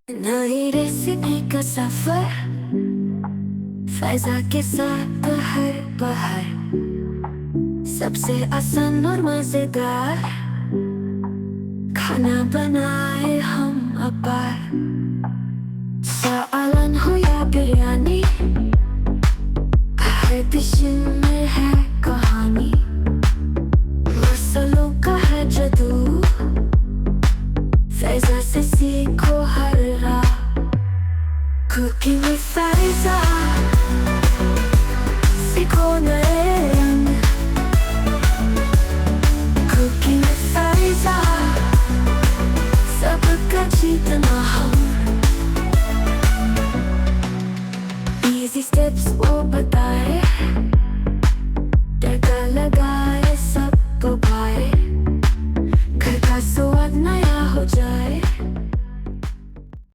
नई रेसिपी का सफर, फैजा के साथ बहर बहर, सबसे आसान और मजेदार खाना बनाए हम अपार। सालन हो या बिरयानी,